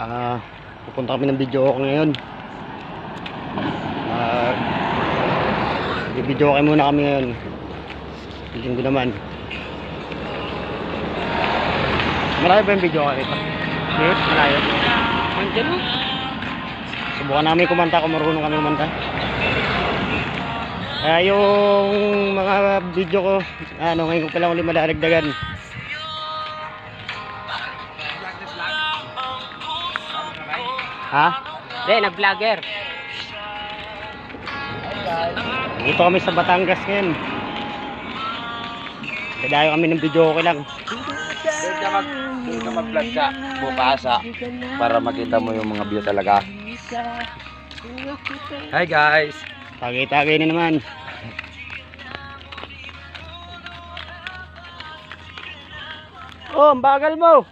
Pupunta kami ng video ko ngayon. Video ko muna kami ngayon. Piling ko naman. Marami ba yung video ko rito? Yes, malayo. Andiyan mo. Subukan namin kumanta kung marunong kami kumanta. Yung mga video ko, ngayon ko palang ulit madadagdagan. Ha? Hindi, nag-vlogger. Dito kami sa Batangas ngayon. Dadayo kami ng video ko lang. Doon ka mag-vlog ka bukas para makita mo yung mga view talaga. Hi guys! Tagay-tagay na naman. Oh, ang bagal mo!